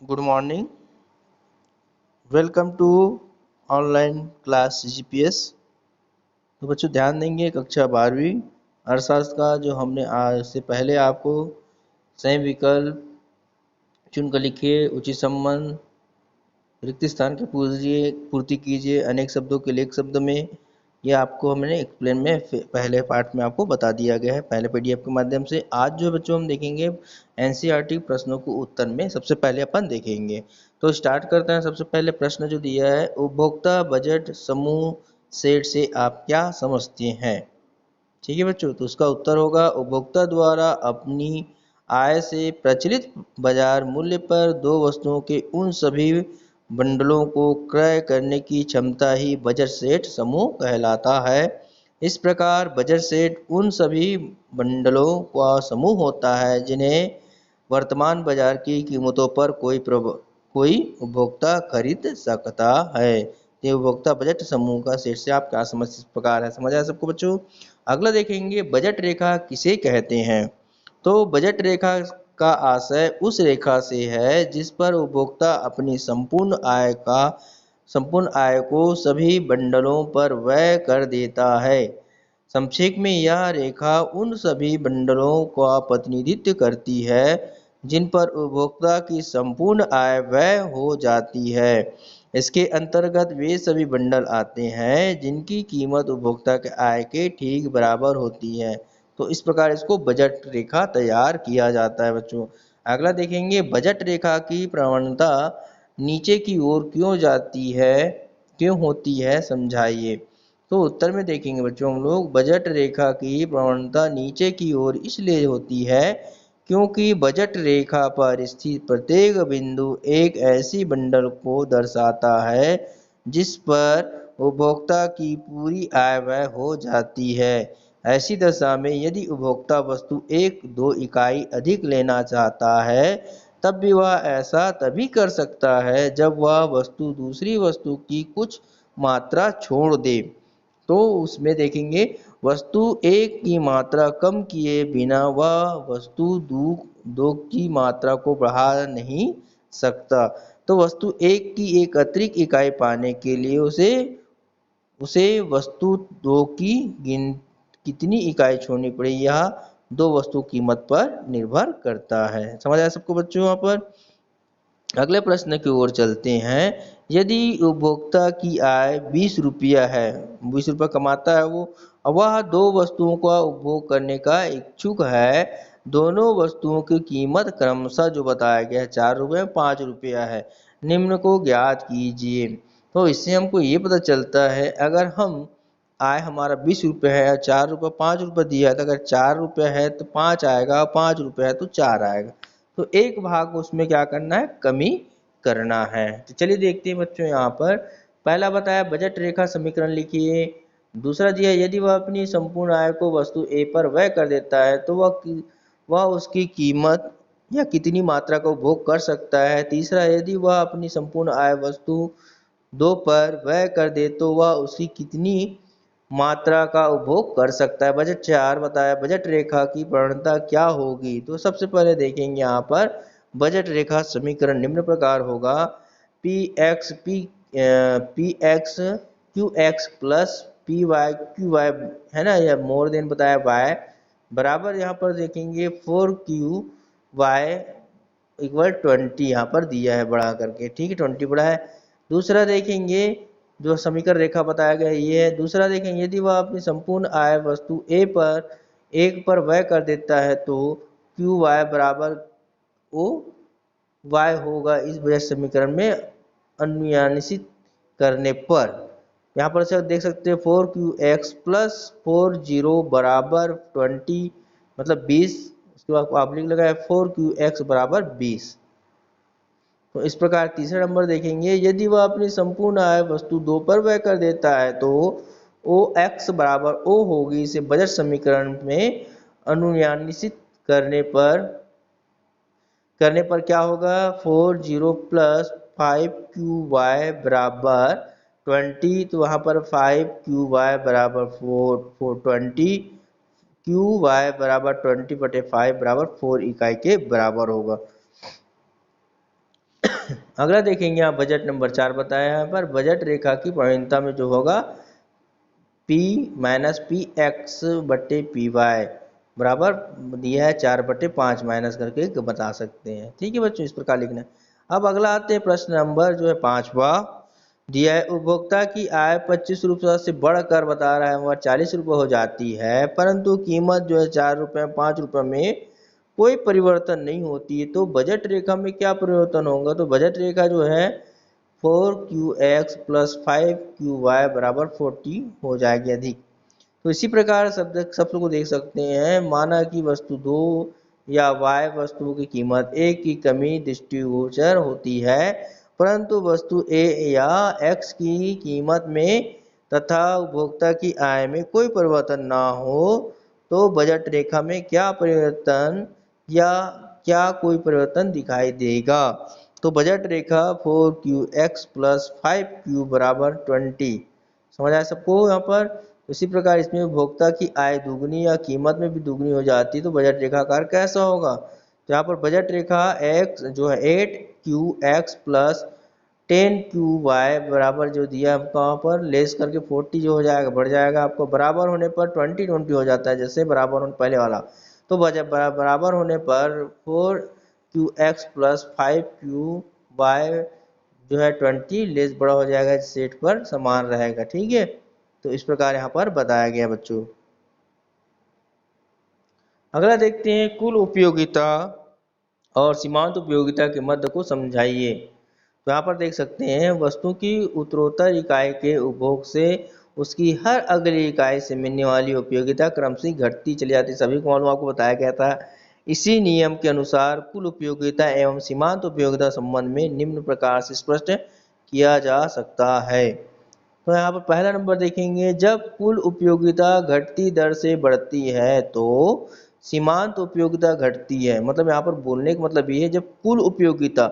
Good morning. Welcome to online class GPS. तो बच्चों ध्यान देंगे, कक्षा 12वीं अर्थशास्त्र का जो हमने आज से पहले आपको सही विकल्प चुनकर लिखिए, उचित संबंध, रिक्त स्थान की पूर्ति कीजिए, अनेक शब्दों के लिए एक शब्द में, ये आपको हमने एक्सप्लेन में पहले पार्ट में आपको बता दिया गया है पहले पीडीएफ के माध्यम से। आज जो बच्चों हम देखेंगे एनसीईआरटी प्रश्नों को उत्तर में सबसे पहले अपन देखेंगे। तो स्टार्ट करते हैं। सबसे पहले प्रश्न जो दिया है, उपभोक्ता बजट समूह सेट से आप क्या समझते हैं। ठीक है बच्चों, तो उसका उत्तर होगा उपभोक्ता द्वारा अपनी आय से प्रचलित बाजार मूल्य पर दो वस्तुओं के उन सभी बंडलों को क्रय करने की क्षमता ही बजट सेट समूह कहलाता है। इस प्रकार बजट सेट उन सभी बंडलों का समूह होता है जिन्हें वर्तमान बाजार की कीमतों पर कोई उपभोक्ता खरीद सकता है। ये उपभोक्ता बजट समूह का सेट से आप क्या समझ इस प्रकार है, समझ आया सबको बच्चों। अगला देखेंगे, बजट रेखा किसे कहते हैं। तो बजट रेखा का आशय उस रेखा से है जिस पर उपभोक्ता अपनी संपूर्ण आय को सभी बंडलों पर व्यय कर देता है। संक्षेप में यह रेखा उन सभी बंडलों का प्रतिनिधित्व करती है जिन पर उपभोक्ता की संपूर्ण आय व्यय हो जाती है। इसके अंतर्गत वे सभी बंडल आते हैं जिनकी कीमत उपभोक्ता के आय के ठीक बराबर होती है। तो इस प्रकार इसको बजट रेखा तैयार किया जाता है बच्चों। अगला देखेंगे, बजट रेखा की प्रवणता नीचे की ओर क्यों होती है समझाइए। तो उत्तर में देखेंगे बच्चों हम लोग, बजट रेखा की प्रवणता नीचे की ओर इसलिए होती है क्योंकि बजट रेखा पर स्थित प्रत्येक बिंदु एक ऐसी बंडल को दर्शाता है जिस पर उपभोक्ता की पूरी आय व्यय हो जाती है। ऐसी दशा में यदि उपभोक्ता वस्तु 1-2 इकाई अधिक लेना चाहता है तब भी वह ऐसा तभी कर सकता है जब वह वस्तु दूसरी वस्तु की कुछ मात्रा छोड़ दे। तो उसमें देखेंगे, वस्तु एक की मात्रा कम किए बिना वह वस्तु दो की मात्रा को बढ़ा नहीं सकता। तो वस्तु एक की एक अतिरिक्त इकाई पाने के लिए उसे वस्तु दो की कितनी इकाई छोड़नी पड़ेगी, यह दो वस्तु कीमत पर निर्भर करता है। समझ आया सबको बच्चों। यहाँ पर अगले प्रश्न की ओर चलते हैं। यदि उपभोक्ता की आय 20 रुपया है, 20 रुपया कमाता है वो, वह दो वस्तुओं का उपभोग करने का इच्छुक है। दोनों वस्तुओं की कीमत क्रमशः जो बताया गया है 4 रुपये 5 रुपया है। निम्न को ज्ञात कीजिए। तो इससे हमको ये पता चलता है, अगर हम आय हमारा 20 रुपये है, 4 रुपये 5 रुपये दिया है, तो अगर 4 रुपये है तो 5 आएगा, 5 रुपये है तो 4 आएगा। तो एक भाग उसमें क्या करना है, कमी करना है। तो चलिए देखते हैं बच्चों। यहाँ पर पहला बताया बजट रेखा समीकरण लिखिए। दूसरा दिया, यदि वह अपनी संपूर्ण आय को वस्तु ए पर व्यय कर देता है तो वह उसकी कीमत या कितनी मात्रा का उपभोग कर सकता है। तीसरा, यदि वह अपनी संपूर्ण आय वस्तु 2 पर व्यय कर दे तो वह उसकी कितनी मात्रा का उपभोग कर सकता है। बजट 4 बताया, बजट रेखा की प्रवणता क्या होगी। तो सबसे पहले देखेंगे यहाँ पर बजट रेखा समीकरण निम्न प्रकार होगा, p x q x plus p y q y, है ना, यह मोर देन बताया वाई बराबर, यहाँ पर देखेंगे 4Q वाई इक्वल 20 यहाँ पर दिया है बढ़ा करके, ठीक है, 20 बड़ा है। दूसरा देखेंगे जो समीकरण रेखा बताया गया ये है। दूसरा देखेंगे, यदि वह अपनी संपूर्ण आय वस्तु ए पर 1 पर व्यय कर देता है तो क्यू वाई बराबर ओ वाई होगा। इस बजट समीकरण में अन्वयानुसित करने पर यहाँ पर से देख सकते हैं 4QX प्लस 40 बराबर 20 मतलब 20, उसके बाद पब्लिक लगाया 4QX बराबर 20। तो इस प्रकार तीसरा नंबर देखेंगे, यदि वह अपनी संपूर्ण आय वस्तु 2 पर व्यय कर देता है तो OX बराबर O होगी। इसे बजट समीकरण में अनुयानित करने पर क्या होगा, 40 प्लस 5QY बराबर 20। तो वहाँ पर 5QY बराबर 420, QY बराबर 20/5 बराबर 4 इकाई के बराबर होगा। अगला देखेंगे आप बजट नंबर 4 बताया यहाँ पर बजट रेखा की प्रवणता में जो होगा P माइनस पी एक्स बटे पी वाई बराबर दिया है 4/5 माइनस करके बता सकते हैं। ठीक है बच्चों, इस प्रकार लिखना है। अब अगला आते हैं प्रश्न नंबर जो है 5वां दिया है उपभोक्ता की आय 25 रुपये से बढ़कर बता रहा है वह 40 रुपये हो जाती है, परंतु कीमत जो है 4 रुपये 5 रुपये में कोई परिवर्तन नहीं होती है, तो बजट रेखा में क्या परिवर्तन होगा? तो बजट रेखा जो है 4QX प्लस 5QY बराबर 40 हो जाएगी अधिक। तो इसी प्रकार शब्द को देख सकते हैं, माना कि वस्तु 2 या Y वस्तुओं की कीमत A की कमी दृष्टिगोचर होती है, परंतु वस्तु A या X की कीमत में तथा उपभोक्ता की आय में कोई परिवर्तन ना हो, तो बजट रेखा में क्या परिवर्तन या क्या कोई परिवर्तन दिखाई देगा? तो बजट रेखा 4QX प्लस 5Q बराबर 20 समझ आया सबको यहाँ पर। इसी प्रकार इसमें उपभोक्ता की आय दुगनी या कीमत में भी दुगनी हो जाती है, तो बजट रेखा आकार कैसा होगा? तो यहाँ पर बजट रेखा x जो है 8QX प्लस 10QY बराबर जो दिया है आपको यहाँ पर लेस करके 40 जो हो जाएगा बढ़ जाएगा, आपको बराबर होने पर 20 हो जाता है, जैसे बराबर होने पहले वाला। तो बराबर होने पर 4QX प्लस 5QY जो है 20 लेस बड़ा हो जाएगा, सेट पर समान रहेगा। ठीक है, तो इस प्रकार यहाँ पर बताया गया बच्चों। अगला देखते हैं कुल उपयोगिता और सीमांत उपयोगिता के मध्य को समझाइए। तो यहाँ पर देख सकते हैं वस्तु की उत्तरोत्तर इकाई के उपभोग से उसकी हर अगली इकाई से मिलने वाली उपयोगिता क्रमशः घटती चली जाती है। सभी को मालूम आपको बताया गया था। इसी नियम के अनुसार कुल उपयोगिता एवं सीमांत उपयोगिता संबंध में निम्न प्रकार से स्पष्ट किया जा सकता है। तो यहाँ पर पहला नंबर देखेंगे, जब कुल उपयोगिता घटती दर से बढ़ती है तो सीमांत उपयोगिता घटती है। मतलब यहाँ पर बोलने का मतलब ये है, जब कुल उपयोगिता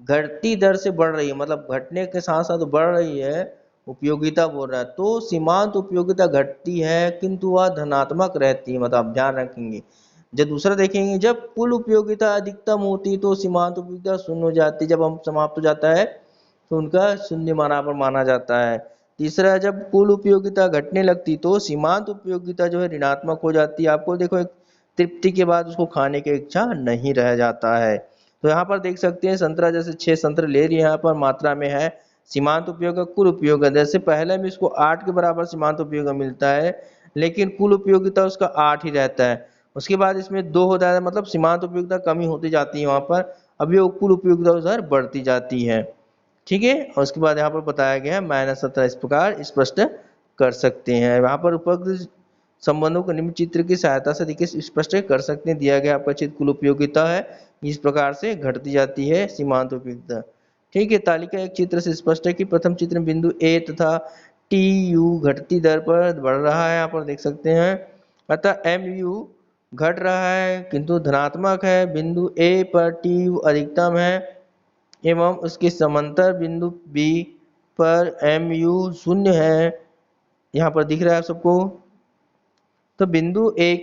घटती दर से बढ़ रही है, मतलब घटने के साथ साथ बढ़ रही है, उपयोगिता बोल रहा है, तो सीमांत उपयोगिता घटती है किंतु वह धनात्मक रहती है। मतलब आप ध्यान रखेंगे। जब दूसरा देखेंगे, जब कुल उपयोगिता अधिकतम होती है तो सीमांत उपयोगिता शून्य हो जाती है। जब हम समाप्त हो जाता है तो उनका शून्य बराबर माना जाता है। तीसरा, जब कुल उपयोगिता घटने लगती तो सीमांत उपयोगिता जो है ऋणात्मक हो जाती है। आपको देखो एक तृप्ति के बाद उसको खाने की इच्छा नहीं रह जाता है। तो यहाँ पर देख सकते हैं संतरा, जैसे 6 संतरे ले रही है, यहाँ पर मात्रा में है सीमांत उपयोग कुल उपयोग। जैसे पहले में इसको 8 के बराबर सीमांत उपयोग मिलता है, लेकिन कुल उपयोगिता उसका 8 ही रहता है। उसके बाद इसमें 2 होता है, मतलब सीमांत उपयोगिता कमी होती जाती है वहाँ पर, अभी वो कुल उपयोगिता उधर बढ़ती जाती है। ठीक है, और उसके बाद यहाँ पर बताया गया है -17 इस प्रकार स्पष्ट कर सकते हैं। यहाँ पर उपरोक्त संबंधों को निम्न चित्र की सहायता से देखिए स्पष्ट कर सकते हैं। दिया गया आपका चित्र कुल उपयोगिता है, इस प्रकार से घटती जाती है सीमांत उपयोगिता। ठीक है, तालिका एक चित्र से स्पष्ट है कि प्रथम चित्र में बिंदु ए तथा टी यू घटती दर पर बढ़ रहा है, यहाँ पर देख सकते हैं। अतः एम यू घट रहा है किंतु धनात्मक है। बिंदु ए पर टी यू अधिकतम है एवं उसके समांतर बिंदु बी पर एम यू शून्य है। यहाँ पर दिख रहा है सबको। तो बिंदु ए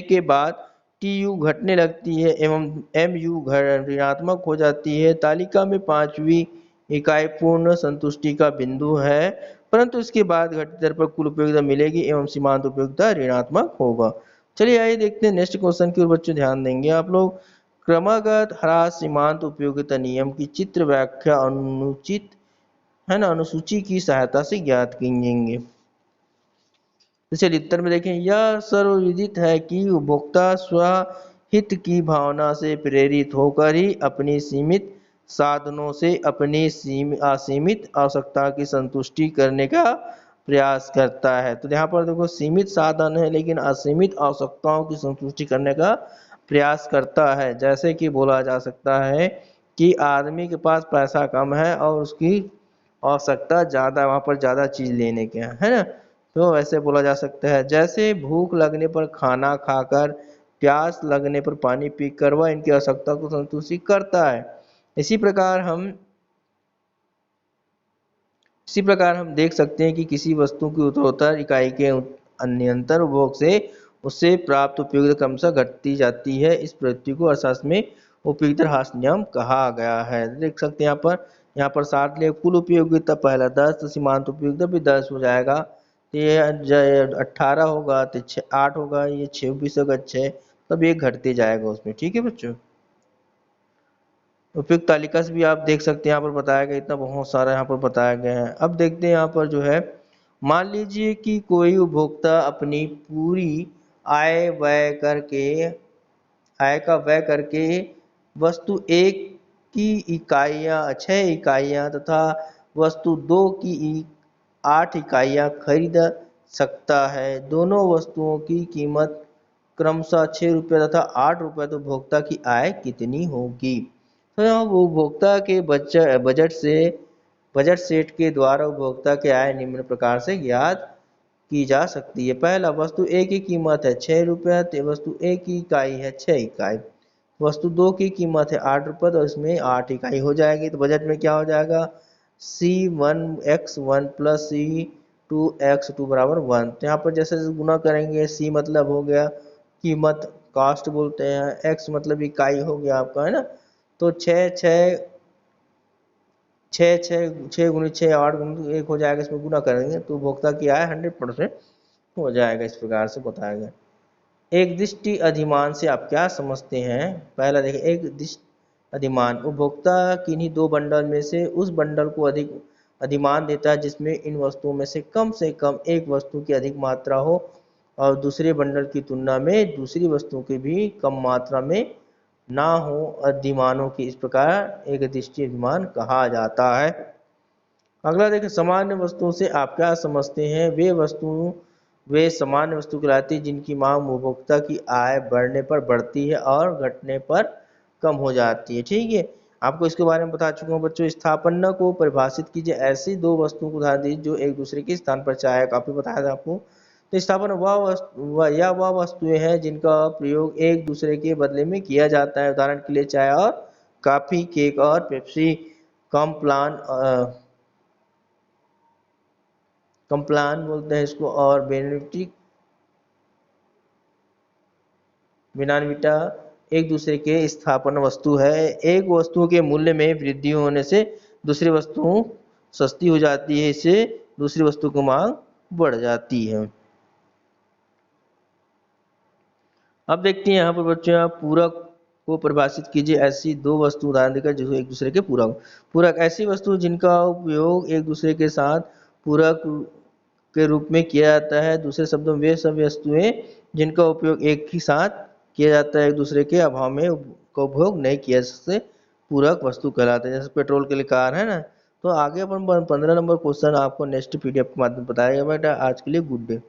के बाद टी यू घटने लगती है एवं एम यू ऋणात्मक हो जाती है। तालिका में 5वीं इकाई पूर्ण संतुष्टि का बिंदु है, परंतु इसके बाद घटती दर पर कुल उपयोगिता मिलेगी एवं सीमांत उपयोगिता ऋणात्मक होगा। चलिए आइए देखते हैं नेक्स्ट क्वेश्चन की ओर बच्चों ध्यान देंगे आप लोग। क्रमागत ह्रास सीमांत उपयोगिता नियम की चित्र व्याख्या अनुसूची की सहायता से ज्ञात कीजिए। चलिए उत्तर में देखें, यह सर्वविदित है कि उपभोक्ता स्वहित की भावना से प्रेरित होकर ही अपनी सीमित साधनों से अपनी असीमित आवश्यकता की संतुष्टि करने का प्रयास करता है। तो यहाँ पर देखो सीमित साधन है लेकिन असीमित आवश्यकताओं की संतुष्टि करने का प्रयास करता है। जैसे कि बोला जा सकता है कि आदमी के पास पैसा कम है और उसकी आवश्यकता ज़्यादा, वहाँ पर ज़्यादा चीज़ लेने के है ना, तो वैसे बोला जा सकता है। जैसे भूख लगने पर खाना खाकर, प्यास लगने पर पानी पीकर वह इनकी आवश्यकता को संतुष्ट करता है। इसी प्रकार हम देख सकते हैं कि किसी वस्तु की उत्तरोत्तर इकाई के निरंतर उपभोग से उससे प्राप्त उपयोगिता क्रमशः घटती जाती है। इस प्रवृत्ति को अर्थशास्त्र में उपयुक्त ह्रास नियम कहा गया है। देख सकते हैं यहाँ पर 7 लिए कुल उपयोगिता पहला 10 सीमांत उपयोगिता भी 10 हो जाएगा, तो ये 18 होगा, तो 8 होगा, ये 26 होगा 6, तब ये घटते जाएगा उसमें। ठीक है बच्चों, उपयुक्त तालिका से भी आप देख सकते हैं यहाँ पर बताया गया, इतना बहुत सारा यहाँ पर बताया गया है। अब देखते हैं यहाँ पर जो है, मान लीजिए कि कोई उपभोक्ता अपनी पूरी आय का व्यय करके वस्तु 1 की 6 इकाइयाँ तथा वस्तु 2 की 8 इकाइयाँ खरीद सकता है। दोनों वस्तुओं की कीमत क्रमशः 6 रुपये तथा 8 रुपये, तो उपभोक्ता की आय कितनी होगी? तो यहाँ उपभोक्ता के बजट सेट के द्वारा उपभोक्ता की आय निम्न प्रकार से ज्ञात की जा सकती है। पहला, वस्तु ए की कीमत है 6 रुपये, तो वस्तु ए की इकाई है 6 इकाई। वस्तु 2 की कीमत है 8 रुपये, तो इसमें 8 इकाई हो जाएगी। तो बजट में क्या हो जाएगा, C1x1 प्लस C2x2 बराबर 1। तो यहाँ पर जैसे गुना करेंगे, C मतलब हो गया कीमत, कास्ट बोलते हैं, x मतलब इकाई हो गया आपका, है ना। तो 6 गुनी 6 8 गुनी 1 हो जाएगा, इसमें गुना करेंगे तो उपभोक्ता की आय 100% हो जाएगा। इस प्रकार से बताया गया। एक दृष्टि अधिमान से आप क्या समझते हैं? पहला देखिए, एक दृष्टि अधिमान उपभोक्ता किन्हीं 2 बंडल में से उस बंडल को अधिक अधिमान देता है जिसमें इन वस्तुओं में से कम एक वस्तु की अधिक मात्रा हो और दूसरे बंडल की तुलना में दूसरी वस्तु की भी कम मात्रा में ना हो अधिमानों की, इस प्रकार एक दृष्टि अधिमान कहा जाता है। अगला देखिए, सामान्य वस्तुओं से आप क्या समझते हैं? वे सामान्य वस्तु कहलाती है जिनकी मांग उपभोक्ता की आय बढ़ने पर बढ़ती है और घटने पर कम हो जाती है। ठीक है, आपको इसके बारे में बता चुका हूँ बच्चों। स्थापना को परिभाषित कीजिए, ऐसी 2 वस्तुओं को उदाहरण दीजिए जो एक दूसरे के स्थान पर चाहे, काफी बताया था आपको। तो स्थापना वह वस्तुएं हैं जिनका प्रयोग एक दूसरे के बदले में किया जाता है। उदाहरण के लिए चाय और कॉफी, केक और पेप्सी, कम्प्लान बोलते हैं इसको, और बेनाविटा एक दूसरे के स्थापन वस्तु है। एक वस्तु के मूल्य में वृद्धि होने से दूसरी वस्तु सस्ती हो जाती है, इससे दूसरी वस्तु की मांग बढ़ जाती है। अब देखते हैं यहाँ पर बच्चों, पूरक को परिभाषित कीजिए, ऐसी 2 वस्तु उदाहरण देकर जो एक दूसरे के पूरक ऐसी वस्तु जिनका उपयोग एक दूसरे के साथ पूरक के रूप में किया जाता है। दूसरे शब्दों में वे सब वस्तुएं जिनका उपयोग एक ही साथ किया जाता है, एक दूसरे के अभाव में का उपयोग नहीं किया, इससे पूरक वस्तु कहलाते हैं। जैसे पेट्रोल के लिए कार है ना। तो आगे अपन 15 नंबर क्वेश्चन आपको नेक्स्ट PDF के माध्यम में बताया गया बेटा। आज के लिए गुड डे।